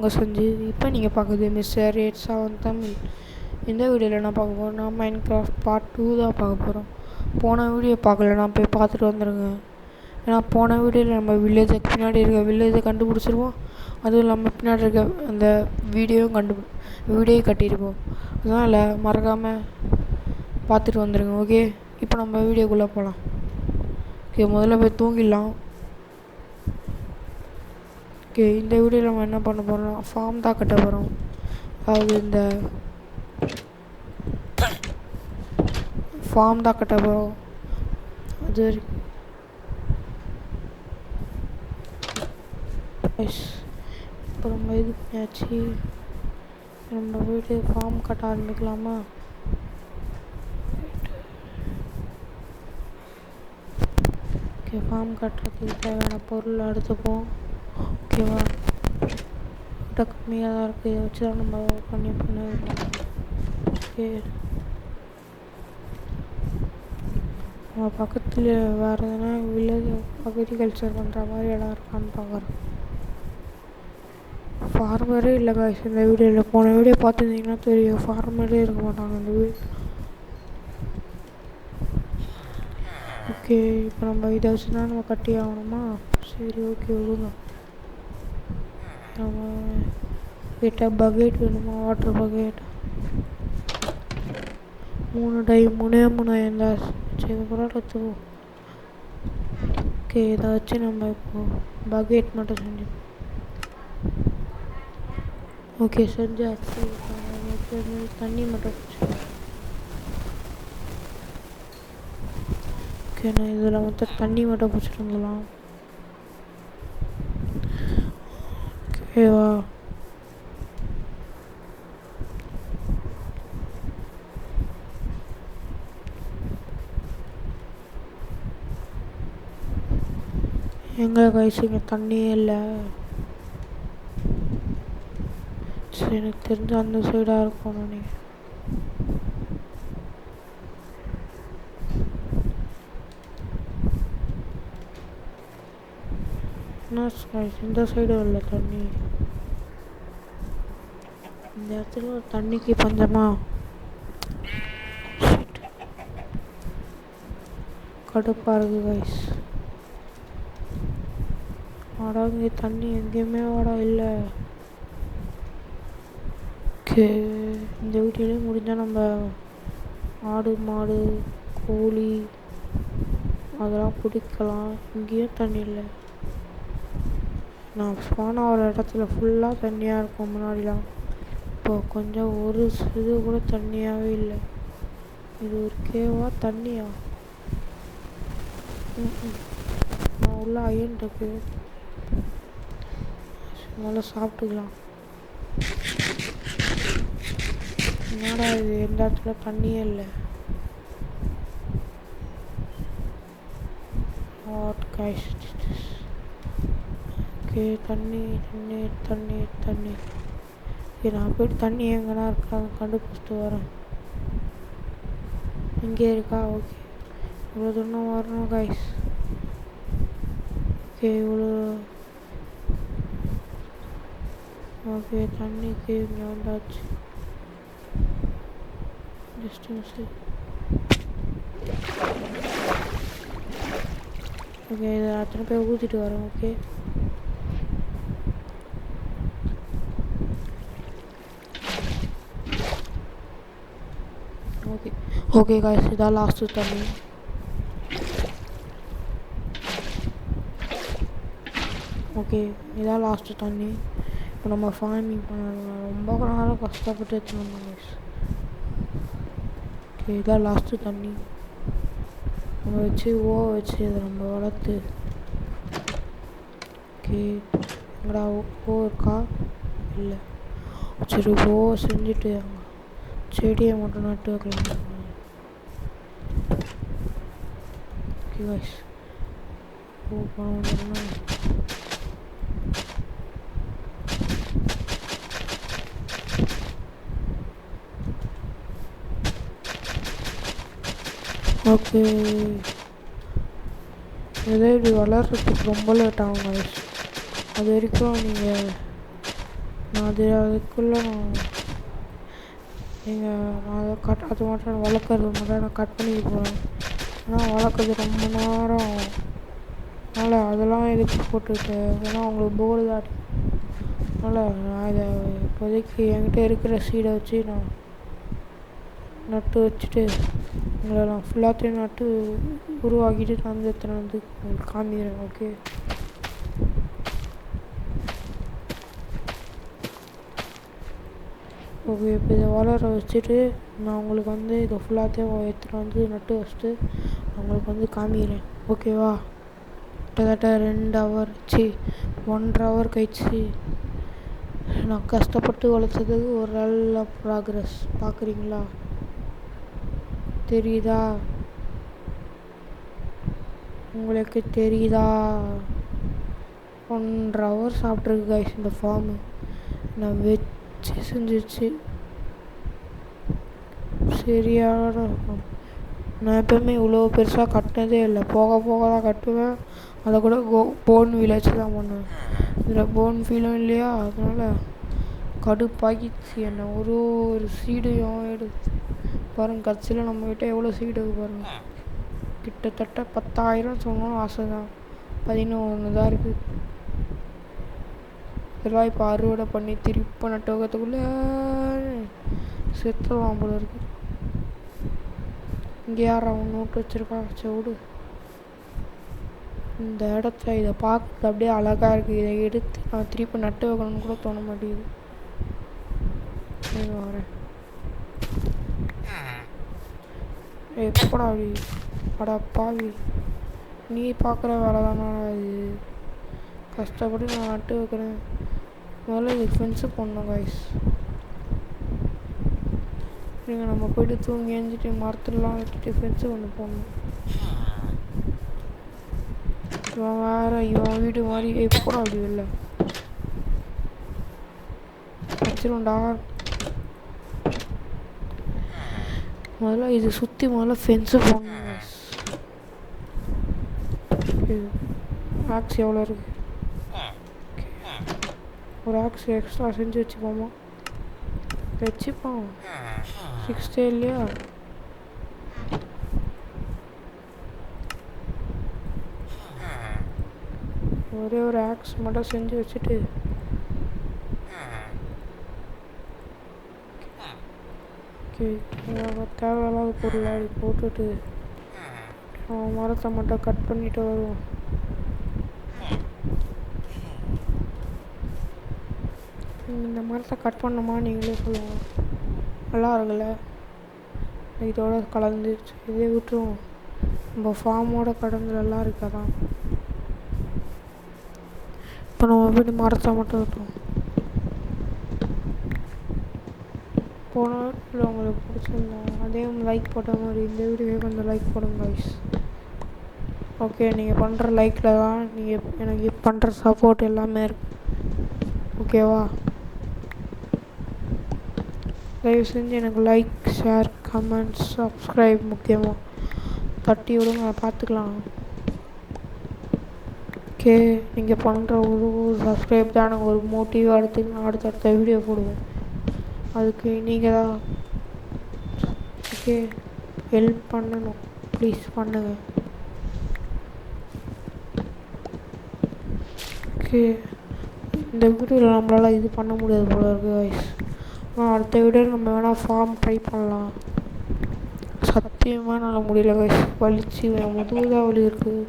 உங்கள் செஞ்சு இப்போ நீங்கள் பார்க்குறது மிஸ்டர் 87 தமிழ். இந்த வீடியோவில் நான் பார்க்க போகிறோம்னா மைன்கிராஃப்ட் பார்ட் 2 தான் பார்க்க போகிறோம். போன வீடியோ பார்க்கலன்னா போய் பார்த்துட்டு வந்துடுங்க. ஏன்னா போன வீடியோவில் நம்ம வில்லேஜுக்கு பின்னாடி இருக்க வில்லேஜை கண்டுபிடிச்சிருவோம். அதுவும் இல்லாமல் பின்னாடி இருக்க அந்த வீடியோ கட்டியிருப்போம். அதனால் மறக்காமல் பார்த்துட்டு வந்துடுங்க. ஓகே, இப்போ நம்ம வீடியோக்குள்ளே போகலாம். ஓகே, முதல்ல போய் தூங்கிடலாம். ஓகே, இந்த வீடியோவில் நம்ம என்ன பண்ண போகிறோம், ஃபார்ம் தான் கட்ட போகிறோம். அதாவது இந்த ஃபார்ம் தான் கட்ட போகிறோம். அது இப்போ நம்ம இது பண்ணியாச்சு. நம்ம வீடு ஃபார்ம் கட்ட ஆரம்பிக்கலாமா? ஓகே, ஃபார்ம் கட்டுறதுக்கு தேவையான பொருள் எடுத்துப்போம். ஓகேவா, கம்மியாக தான் இருக்குது. இதை வச்சு தான் நம்ம பண்ண ஓகே, நம்ம பக்கத்தில் வேறு எதுனா வில்லேஜ் அக்ரிகல்ச்சர் பண்ணுற மாதிரி இடம் இருக்கான்னு பார்க்குறோம். ஃபார்மரே இல்லை காய்ஸ் இந்த வீடியோவில். போன வீடியோ பார்த்துருந்தீங்கன்னா தெரியும், ஃபார்மரே இருக்க மாட்டாங்க இந்த வீடு. ஓகே, இப்போ நம்ம இதை வச்சு தான் நம்ம கட்டி ஆகணுமா? சரி, ஓகே விடுங்க. நம்ம கிட்ட பக்கெட் வேணுமா? வாட்டர் பக்கெட் 3 இருந்தா சரி எடுத்துவோம். ஓகே, இதை வச்சு நம்ம இப்போ பக்கெட் மட்டும் செஞ்சு ஓகே செஞ்சாச்சு. தண்ணி மட்டும் ஓகே, நான் இதில் மொத்தம் தண்ணி மட்டும் பிடிச்சிட்டு வந்துடலாம். ஓகேவா, எங்கே கைஸ் இங்கே தண்ணியே இல்லை. சரி, எனக்கு தெரிஞ்ச அந்த சைடாக இருக்கும் நினைக்கிறேன். இந்த சைடும் இல்லை தண்ணி. இந்த இடத்துல தண்ணிக்கு பஞ்சமா? கடுப்பாக இருக்குது கைஸ். வாடா, இங்கே தண்ணி எங்கேயுமே வாடா இல்லை. ஓகே, இந்த வீட்டிலே முடிஞ்சால் நம்ம ஆடு மாடு கோழி அதெல்லாம் பிடிக்கலாம். இங்கேயும் தண்ணி இல்லை. நான் போன ஒரு இடத்துல ஃபுல்லாக தண்ணியாக இருக்கும் முன்னாடிலாம். இப்போ கொஞ்சம் ஒரு இது கூட தண்ணியாகவே இல்லை. இது ஒரு கேவா தண்ணியா? நான் உள்ள அயன் இருக்கு, நல்லா சாப்பிட்டுக்கலாம். என்னடா இது, எந்த இடத்துல தண்ணியே இல்லை. ஓகே, தண்ணி தண்ணி தண்ணி தண்ணி நான் போய்ட்டு தண்ணி எங்கன்னா இருக்கா கண்டுபிடிச்சிட்டு வரேன். இங்கே இருக்கா? ஓகே, இவ்வளோ தூரம் வரணும் கைஸ். ஓகே, இவ்வளோ ஓகே, தண்ணிக்கு இங்கே வந்தாச்சு. டிஸ்டன்ஸு ஓகே, இதை அத்தனை பேர் ஊற்றிட்டு வரேன். ஓகே, ஓகே ஓகே காய்ஸ், இதான் லாஸ்ட்டு தண்ணி. ஓகே, இதான் லாஸ்ட்டு தண்ணி. இப்போ நம்ம ஃபார்மிங் பண்ணணும். ரொம்ப நேரம் கஷ்டப்பட்டு எடுத்துன்னு கைஸ். ஓகே, இதான் லாஸ்ட்டு தண்ணி. நம்ம வச்சு வச்சு இதை நம்ம வளர்த்து. ஓகே, எங்கடா இருக்கா? இல்லை. சரி, செஞ்சுட்டு அங்கே செடியை மட்டும் நட்டு வைக்கலாம். ஓகே கைஸ், பண்ணணும்னா ஓகே, இதே இப்படி வளர்கிறதுக்கு ரொம்ப லேட் ஆகும் கைஸ். அது வரைக்கும் நீங்கள் நான் அதுக்குள்ளே நான் அதை அது மட்டும் நான் வளர்க்குறது மட்டும் நான் கட் பண்ணிட்டு போகிறேன். ஆனால் வளர்க்குறது ரொம்ப நேரம் ஆகும். அதனால் அதெல்லாம் எதுக்கு போட்டுட்டு ஏன்னா அவங்களுக்கு போர் தான். அதனால் நான் இதை இப்போதைக்கு என்கிட்ட இருக்கிற சீடை வச்சு நான் நட்டு வச்சுட்டு உங்களை நான் ஃபுல்லாத்தையும் நட்டு உருவாக்கிட்டு நான் வந்து எத்தனை வந்து உங்களுக்கு காமிக்கிறேன். Okay, okay. இப்போ இதை வளர வச்சுட்டு நான் உங்களுக்கு வந்து இதை ஃபுல்லாத்தையும் எடுத்துகிட்டு வந்து நட்டு வச்சுட்டு உங்களுக்கு வந்து காமிக்கிறேன். ஓகேவா? கிட்டத்தட்ட 2 ஹவர் 1.5 ஹவர் கழிச்சு நான் கஷ்டப்பட்டு வளர்த்ததுக்கு ஒரு நல்ல ப்ராக்ரஸ் பார்க்குறீங்களா? தெரியுதா? உங்களுக்கு தெரியுதா? 1.5 ஹவர் சாப்பிட்ருக்கு கைஸ் இந்த ஃபார்மு. நான் வச்சு செஞ்சிச்சு சரியான இருக்கும். நான் எப்போவுமே இவ்வளோ பெருசாக கட்டினதே இல்லை. போக போக தான் கட்டுவேன். அதை கூட போன் வீல் வச்சு தான் பண்ணுவேன். இதில் போன் ஃபீலும் இல்லையா, அதனால் கடுப்பாக்கிச்சு என்ன. ஒரு சீடையும் எடுத்து பாருங்கள். கட்சியில் நம்மக்கிட்ட எவ்வளோ சீடு பாருங்கள். கிட்டத்தட்ட 10,000 சொன்னாலும் ஆசை தான். 11 தான் இருக்குது. இதெல்லாம் இப்போ அறுவடை பண்ணி திருப்பி நட்டுவதுக்குள்ளே செத்துலாம் போல இருக்குது. இங்கே யார் அவன் நோட்டு வச்சுருக்கான்? செவிடு. இந்த இடத்த இதை பார்க்குறது அப்படியே அழகாக இருக்குது. இதை எடுத்து நான் திருப்பி நட்டு வைக்கணும்னு கூட தோண மாட்டேங்குது. வரேன் எப்படா அப்படி அடா பாவி, நீ பார்க்குற வேலை தானே இது. கஷ்டப்பட்டு நான் நட்டு வைக்கிறேன். முதல்ல இது ஃபென்ஸு போடணும் கைஸ். நீங்கள் நம்ம போய்ட்டு தூங்கி எழுஞ்சிட்டு மரத்துலலாம் வச்சுட்டு ஃபென்ஸு ஒன்று போடணும். இவன் வேறு இவன் வீடு மாதிரி எப்போ அப்படி இல்லை வச்சிருண்டா. முதல்ல இது சுற்றி முதல்ல ஃபென்ஸு போடணும். ஆக்ஸ் எவ்வளோ இருக்குது? ஒரு ஆக்ஸ் எக்ஸ்ட்ரா செஞ்சு வச்சுப்போமா? வச்சுப்போம். 6 டே இல்லையா? ஒரே ஒரு ஆக்ஸ் மட்டும் செஞ்சு வச்சுட்டு தேவையில்லாத பொருள் அப்படி போட்டுட்டு மரத்தை மட்டும் கட் பண்ணிட்டு வருவோம். இந்த மரத்தை கட் பண்ணோமா நீங்களே சொல்லுங்க. நல்லா இருக்குல்ல? இதோட கலந்து இதே விட்டுருவோம். நம்ம ஃபார்மோட கடந்து நல்லா இருக்காதான். இப்போ நம்ம வீட்டு மரத்தை மட்டும் விட்டுருவோம். போன வீட்டில் உங்களுக்கு பிடிச்சிருந்தோம் அதே லைக் போட்ட மாதிரி இந்த வீடியோவே கொஞ்சம் லைக் போடுங்க கைஸ். ஓகே, நீங்கள் பண்ணுற லைக்கில் தான் நீங்கள் எனக்கு பண்ணுற சப்போர்ட் எல்லாமே இருக்கு. ஓகேவா? தயவு செஞ்சு எனக்கு லைக், ஷேர், கமெண்ட்ஸ், சப்ஸ்கிரைப் முக்கியமாக தட்டி விடுங்க. பார்த்துக்கலாம். ஓகே, நீங்கள் பண்ணுற ஒரு சப்ஸ்கிரைப் தான் எனக்கு ஒரு மோட்டிவ் அடுத்தடுத்த வீடியோ போடுவேன். அதுக்கு நீங்கள் தான் ஓகே ஹெல்ப் பண்ணணும். ப்ளீஸ் பண்ணுங்கள். ஓகே, இந்த வீடியோவில் நம்மளால் இது பண்ண முடியாது போல இருக்குது கைஸ். ஆனால் அடுத்த வீடியோவில் நம்ம வேணால் ஃபார்ம் ட்ரை பண்ணலாம். சத்தியமாக என்னால் முடியல கைஸ். வலிச்சு என் முதுகு தான் வலி இருக்குது.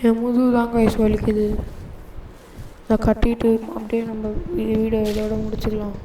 என் முதுகு தான் கைஸ் வலிக்குது. அதை கட்டிட்டு அப்படியே நம்ம வீடியோ இதோட முடிச்சுக்கலாம்.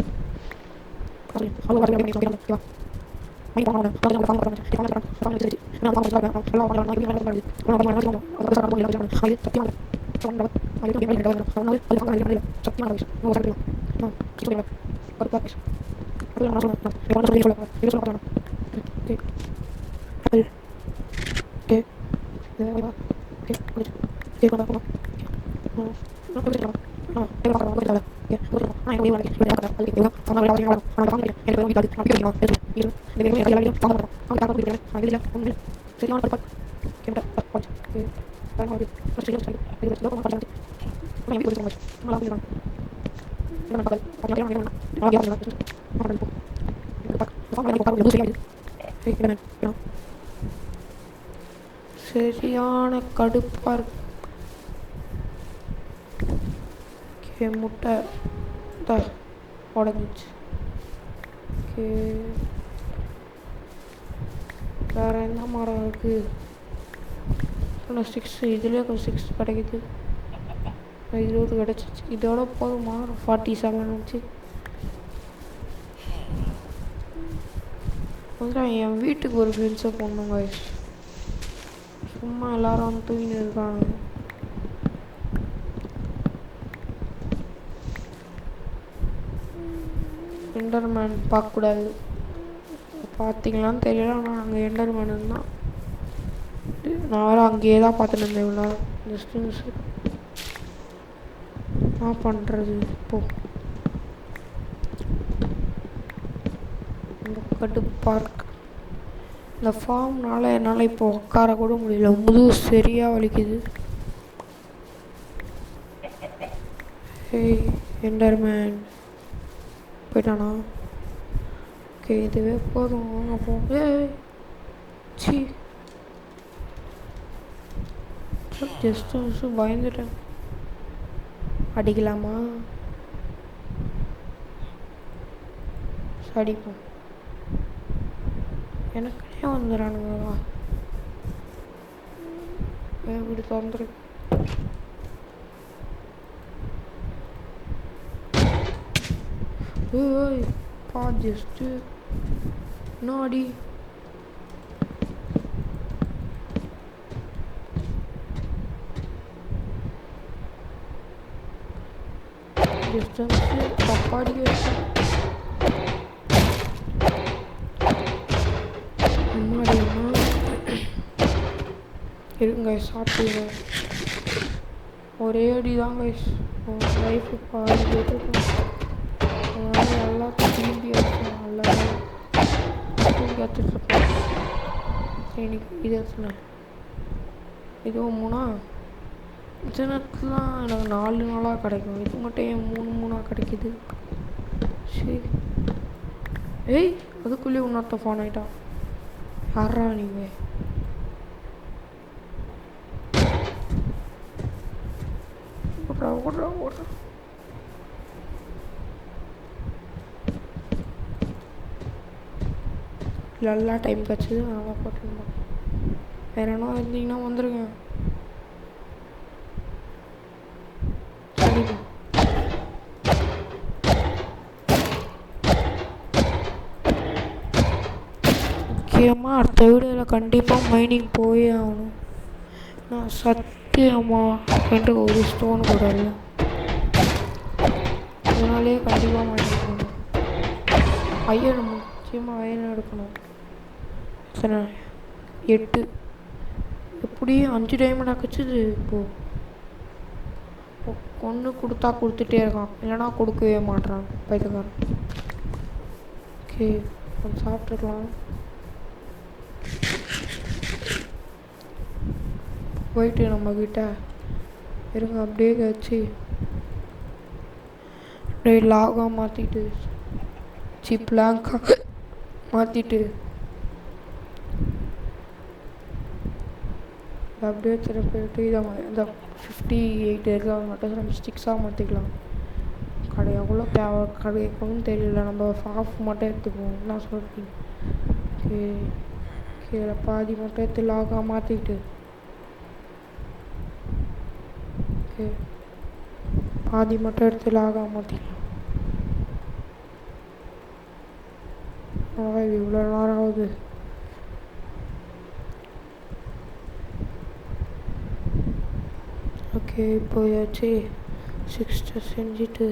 சரியான கடுப்பா இருக்கு. ஓகே, முட்டை உடஞ்சிச்சு. ஓகே, வேற என்ன மரம் இருக்கு? 6 இதுலேயே கொஞ்சம் 6 கிடைக்குது. 20 கிடச்சிச்சு. இதோட போதுமா? 47 வச்சு என் வீட்டுக்கு ஒரு ஃப்ரெண்ட்ஸை போடணுங்க. சும்மா எல்லாரும் வந்து தூங்கின்னு இருக்காங்க. எண்டர்மேன் பார்க்கக்கூடாது. பார்த்தீங்களான்னு தெரியல, ஆனால் அங்கே எண்டர்மேன் தான். நான் வேறு அங்கேயே தான் பார்த்துட்டு இருந்தேன் இவ்வளோ ஜஸ்ட் என்ன பண்ணுறது இப்போ? இந்த கடுப்பாக இருக்கு. இந்த ஃபார்ம்னால என்னால் இப்போ உட்கார கூட முடியல. முதுகு சரியாக வலிக்குது. எண்டர்மேன் போயிட்டானா? ஓகே, இதுவே போதும். வாங்க போங்க. சி ஜஸ்ட் பயந்துட்டேன். அடிக்கலாமா? அடிப்போம். எனக்குனே வந்துடுறானுங்களா? இப்படி திறந்துரு. ஏய் பா, ஜஸ்ட்டு இன்னும் அடி. டிஸ்டன்ஸு தப்பாடி வச்சேன். அம்மாடி அம்மா இருங்க, சாப்பிடுங்க. ஒரே அடி தான் கைஸ். லைஃபு பாதி போட்டுருக்கோம். அதனால எல்லாத்தையும் திரும்பி வச்சேன். நல்லா கற்றுட்ருக்கேன். இன்னைக்கு இது எடுத்துனேன். இதுவும் 3 இன்டர்நெட்லாம் எனக்கு 4 நாளாக கிடைக்கும். இது மட்டும் ஏன் 3 கிடைக்குது? சரி. ஏய், அதுக்குள்ளேயே இன்னொருத்த ஃபோன் ஆகிட்டான். யாரா நீங்கள்? ஓடுறா. நல்லா டைம் கிடச்சிது, நல்லா போட்டுருந்தோம். வேற என்ன இருந்தீங்கன்னா வந்துருங்க. முக்கியமாக அடுத்த வீடியோவில் கண்டிப்பாக மைனிங் போயே ஆகணும். நான் சத்தியமாக என்கிட்ட ஒரு ஸ்டோன் கூட இல்லை. அதனாலே கண்டிப்பாக மைனிங் போகணும். ஐயன் முக்கியமாக ஐயன் எடுக்கணும். சரி, 8 எப்படியும் 5 டைமண்ட் கிடச்சிது. இப்போது ஒன்று கொடுத்தா கொடுத்துட்டே இருக்கான், இல்லைனா கொடுக்கவே மாட்டான் பைத்தக்காரன். ஓகே, கொஞ்சம் சாப்பிட்ருக்கலாம். போயிட்டு நம்மக்கிட்ட இருங்க, அப்படியே வச்சு அப்படியே லாகாக மாற்றிட்டு பிளாங்காக மாற்றிட்டு அப்படியே திருப்பிட்டு இதை இந்த 58 இருக்காங்க மட்டும் நம்ம ஸ்டிக்ஸாக மாற்றிக்கலாம். கடை எவ்வளோ தேவை கிடைக்கும்னு தெரியல. நம்ம ஆஃப் மட்டும் எடுத்துக்குவோம். என்ன சொல்கிறீங்க? ஓகே, கீழே பாதி மட்டும் எடுத்து லாகாக மாற்றிக்கிட்டு, ஓகே பாதி மட்டும் எடுத்து லாகாக மாற்றிக்கலாம். இவ்வளோ நேரம் ஆகுது. ஓகே, போயாச்சு. 6 செஞ்சுட்டு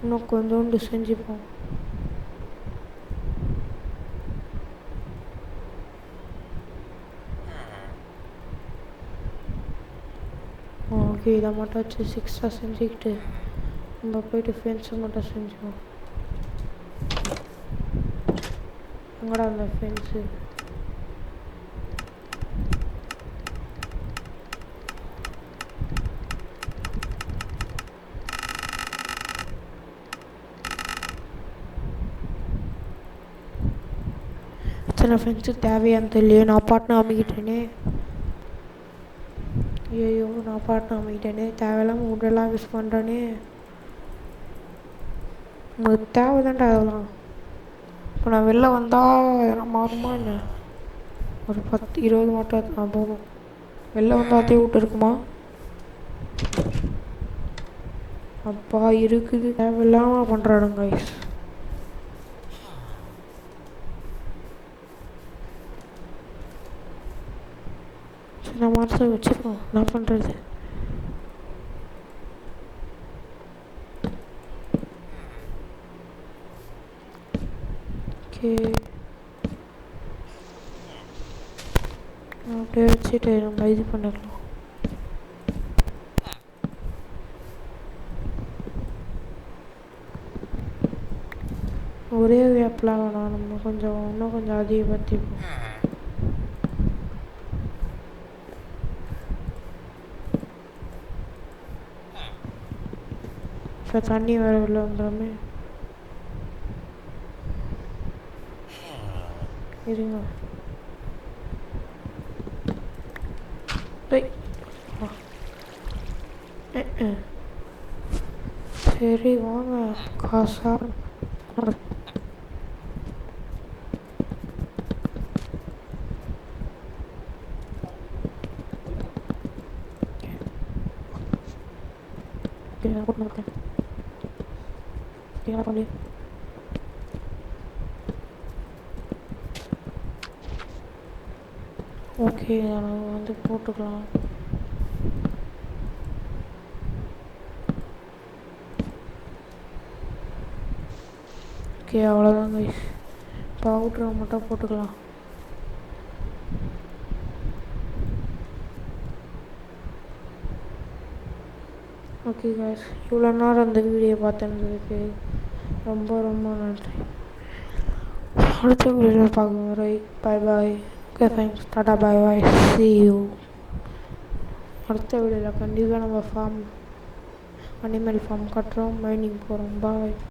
இன்னும் கொஞ்சோண்டு செஞ்சுப்போம். ஓகே, இதை மட்டும் வச்சு 6 செஞ்சுக்கிட்டு நம்ம போய்ட்டு ஃபென்ஸை மட்டும் செஞ்சுப்போம். எங்கடா அந்த ஃபென்ஸு? இத்தனை ஃப்ரெண்ட்ஸு தேவையான்னு தெரியலையே, நான் பாட்டுன்னு அமைக்கிட்டேனே. ஐயோ, நான் பாட்டுன்னு அமைக்கிட்டேனே, தேவையில்லாமல் உடலாம் யூஸ் பண்ணுறேனே. உங்களுக்கு தேவைதான்டா அதெல்லாம். இப்போ நான் வெளில வந்தால் எதனா மாறுமா என்ன? ஒரு 10-20 மட்டும் நான் போதும். வெளில வந்தால் அதே விட்டு இருக்குமா? அப்பா இருக்குது. தேவையில்லாமல் பண்ணுறானுங்க கைஸ். சரி, நான் மனசில் வச்சுருக்கோம். என்ன பண்ணுறது? ஓகே, அப்படியே வச்சுட்டு நம்ம இது பண்ணிக்கலாம். ஒரே வேப்பெலாம் வேணாம், நம்ம இன்னும் கொஞ்சம் அதிகப்படுத்திப்போம். இப்போ தண்ணி வேறு வெளில வந்துடுமே. இருங்க. சரி வாங்க, காசா பண்ணி. ஓகே, நம்ம வந்து போட்டுக்கலாம். ஓகே, அவ்வளோதான் கைஸ். இப்போ அவுட்ரை மட்டும் போட்டுக்கலாம். ஓகே கைஸ், இவ்வளோ நேரம் அந்த வீடியோ பார்த்துருந்ததுக்கு ரொம்ப ரொம்ப நன்றி. அடுத்த வீடியோவில் பார்க்க வரை bye bye. Okay thanks, tata bye bye, see you. அடுத்த வீடியோவில் கண்டிப்பாக நம்ம அனிமல் ஃபார்ம் கட்டுறோம், மைனிங் போகிறோம். பாய்.